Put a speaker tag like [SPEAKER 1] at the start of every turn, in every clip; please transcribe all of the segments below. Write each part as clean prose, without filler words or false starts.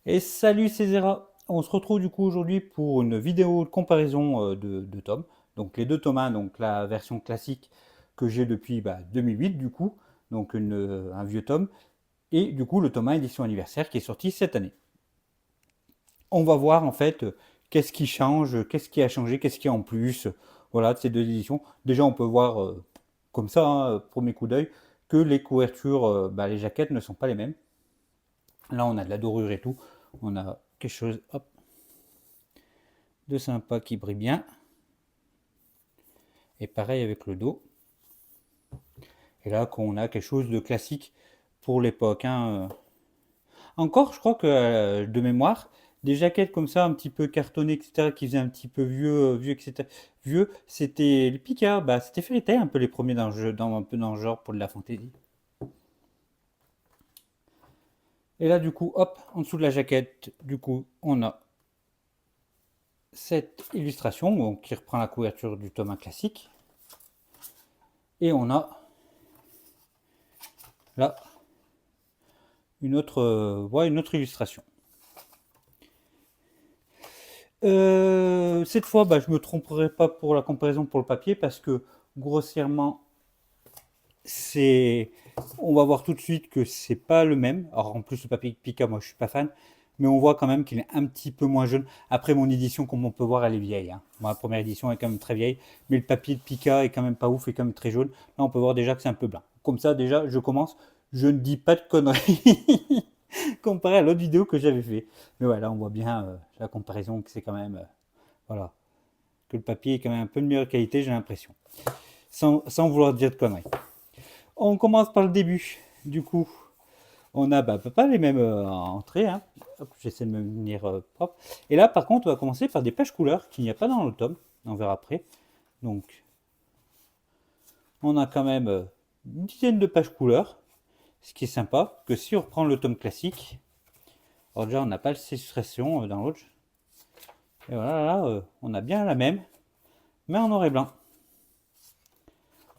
[SPEAKER 1] Et salut c'est Zera. On se retrouve du coup aujourd'hui pour une vidéo de comparaison de tomes. Donc les deux tomes 1, donc la version classique que j'ai depuis 2008 du coup, donc un vieux tome, et du coup le tome 1 édition anniversaire qui est sorti cette année. On va voir en fait qu'est-ce qui change, qu'est-ce qui a changé, qu'est-ce qu'il y a en plus, voilà, de ces deux éditions. Déjà on peut voir comme ça, hein, premier coup d'œil, que les couvertures, les jaquettes ne sont pas les mêmes. Là on a de la dorure et tout, on a quelque chose, hop, de sympa qui brille bien. Et pareil avec le dos. Et là, qu'on a quelque chose de classique pour l'époque, hein. Encore, je crois que de mémoire, des jaquettes comme ça, un petit peu cartonnées, etc., qui faisaient un petit peu vieux, etc., vieux, c'était les Pika, c'était Fairy Tail, un peu les premiers dans le jeu, un peu dans le genre pour de la fantasy. Et là, du coup, hop, en dessous de la jaquette, du coup, on a cette illustration donc, qui reprend la couverture du tome 1 classique. Et on a là une autre illustration. Cette fois, je me tromperai pas pour la comparaison pour le papier parce que grossièrement, c'est, on va voir tout de suite que c'est pas le même. Alors en plus le papier Pika, moi je suis pas fan, mais on voit quand même qu'il est un petit peu moins jaune. Après mon édition, comme on peut voir, elle est vieille, hein. Ma première édition est quand même très vieille, mais le papier de Pika est quand même pas ouf, est quand même très jaune. Là, on peut voir déjà que c'est un peu blanc. Comme ça, déjà, je commence. Je ne dis pas de conneries comparé à l'autre vidéo que j'avais fait. Mais voilà, on voit bien la comparaison que c'est quand même, voilà, que le papier est quand même un peu de meilleure qualité, j'ai l'impression. Sans vouloir dire de conneries. On commence par le début. Du coup, on a pas les mêmes entrées, hein. Hop, j'essaie de me venir propre. Et là, par contre, on va commencer par des pages couleurs qu'il n'y a pas dans le tome. On verra après. Donc, on a quand même une dizaine de pages couleurs. Ce qui est sympa, que si on reprend le tome classique, alors déjà, on n'a pas le illustration dans l'autre. Et voilà, là, on a bien la même, mais en noir et blanc.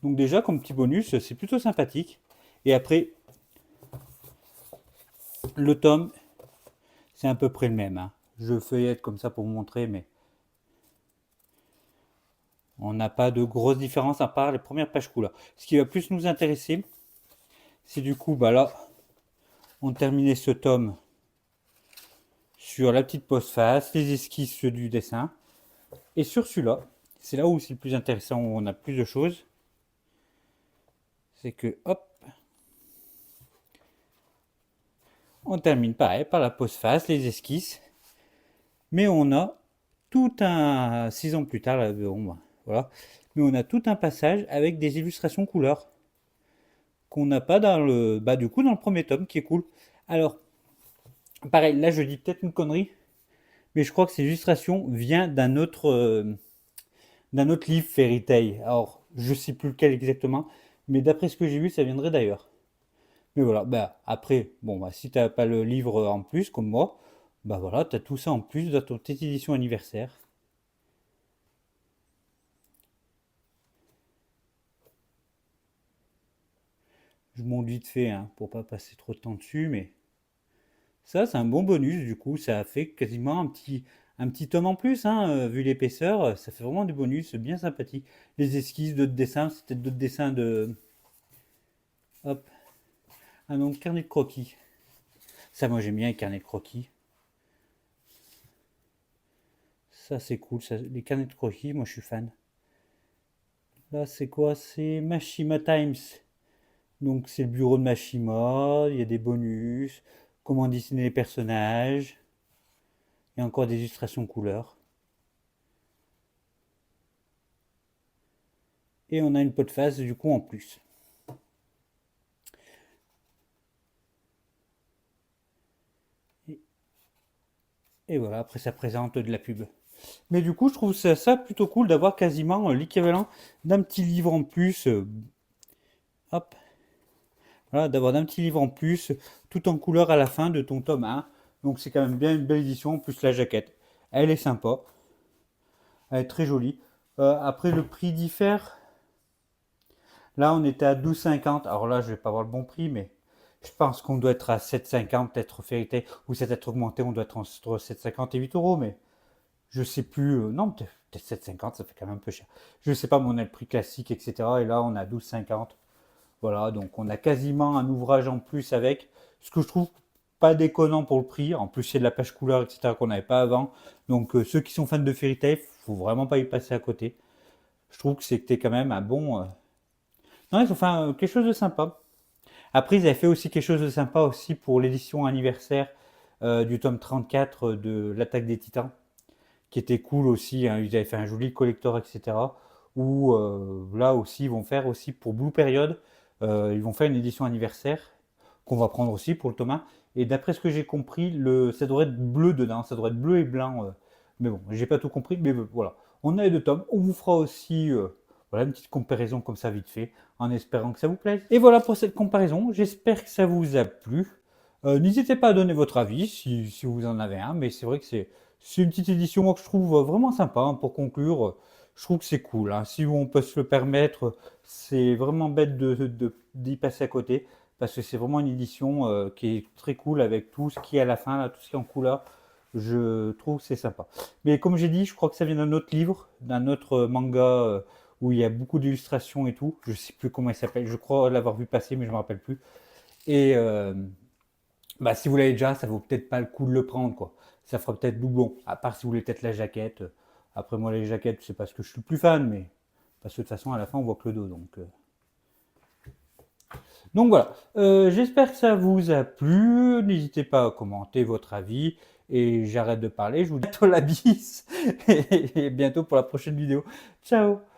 [SPEAKER 1] Donc déjà, comme petit bonus, c'est plutôt sympathique. Et après, le tome, c'est à peu près le même, hein. Je feuillette comme ça pour vous montrer, mais on n'a pas de grosse différence à part les premières pages couleurs. Ce qui va plus nous intéresser, c'est du coup, là, on terminait ce tome sur la petite postface, les esquisses du dessin. Et sur celui-là, c'est là où c'est le plus intéressant, où on a plus de choses. C'est que, hop, on termine pareil par la postface, les esquisses. Mais on a tout un 6 ans plus tard, là, bon, voilà. Mais on a tout un passage avec des illustrations couleurs qu'on n'a pas dans le, du coup, dans le premier tome, qui est cool. Alors, pareil, là, je dis peut-être une connerie, mais je crois que cette illustration vient d'un autre livre Fairy Tail. Alors, je sais plus lequel exactement, mais d'après ce que j'ai vu, ça viendrait d'ailleurs. Mais voilà, après, bon, si t'as pas le livre en plus, comme moi, voilà, t'as tout ça en plus dans ton petite édition anniversaire. Je monte vite fait, hein, pour pas passer trop de temps dessus, mais ça, c'est un bon bonus, du coup, ça a fait quasiment un petit tome en plus, hein, vu l'épaisseur, ça fait vraiment du bonus, bien sympathique. Les esquisses, d'autres dessins, c'était d'autres dessins de... Hop, ah non, carnet de croquis. Ça, moi, j'aime bien les carnets de croquis. Ça, c'est cool, ça, les carnets de croquis, moi, je suis fan. Là, c'est quoi? C'est Mashima Times. Donc, c'est le bureau de Mashima, il y a des bonus, comment dessiner les personnages, et encore des illustrations couleurs. Et on a une peau de face, du coup, en plus. Et, et voilà, après, ça présente de la pub. Mais du coup, je trouve ça plutôt cool d'avoir quasiment l'équivalent d'un petit livre en plus. Hop, voilà, d'avoir d'un petit livre en plus, tout en couleur à la fin de ton tome 1. Donc c'est quand même bien une belle édition, plus la jaquette. Elle est sympa, elle est très jolie. Après, le prix diffère. Là, on était à 12,50. Alors là, je vais pas avoir le bon prix, mais Je pense qu'on doit être à 7,50 peut-être Fairy Tail, ou ça peut-être augmenté, on doit être entre 7,50 et 8 euros, mais je sais plus. Non, peut-être 7,50, ça fait quand même un peu cher. Je sais pas, mais on a le prix classique, etc. Et là, on a 12,50. Voilà, donc on a quasiment un ouvrage en plus avec, ce que je trouve pas déconnant pour le prix. En plus, c'est de la page couleur, etc. qu'on n'avait pas avant. Donc ceux qui sont fans de Fairy Tail, faut vraiment pas y passer à côté. Je trouve que c'était quand même un bon. Non, ils ont fait quelque chose de sympa. Après, ils avaient fait aussi quelque chose de sympa aussi pour l'édition anniversaire du tome 34 de l'Attaque des Titans, qui était cool aussi, hein. Ils avaient fait un joli collector, etc. Où là aussi, ils vont faire aussi pour Blue Period, ils vont faire une édition anniversaire qu'on va prendre aussi pour le Thomas. Et d'après ce que j'ai compris, ça devrait être bleu dedans, ça devrait être bleu et blanc. Mais bon, j'ai pas tout compris, mais voilà. On a les deux tomes. On vous fera aussi voilà, une petite comparaison comme ça vite fait, en espérant que ça vous plaise. Et voilà pour cette comparaison. J'espère que ça vous a plu. N'hésitez pas à donner votre avis si vous en avez un, mais c'est vrai que c'est une petite édition moi, que je trouve vraiment sympa, hein, pour conclure. Je trouve que c'est cool, hein. Si on peut se le permettre, c'est vraiment bête d'y passer à côté parce que c'est vraiment une édition qui est très cool avec tout ce qui est à la fin, là, tout ce qui est en couleur. Je trouve que c'est sympa. Mais comme j'ai dit, je crois que ça vient d'un autre livre, d'un autre manga où il y a beaucoup d'illustrations et tout. Je sais plus comment il s'appelle. Je crois l'avoir vu passer, mais je me rappelle plus. Et bah, si vous l'avez déjà, ça vaut peut-être pas le coup de le prendre, quoi. Ça fera peut-être doublon. À part si vous voulez peut-être la jaquette. Après, moi, les jaquettes, c'est parce que je suis le plus fan, mais parce que de toute façon, à la fin, on voit que le dos. Donc voilà. J'espère que ça vous a plu. N'hésitez pas à commenter votre avis. Et j'arrête de parler. Je vous dis à bientôt la bise. Et bientôt pour la prochaine vidéo. Ciao!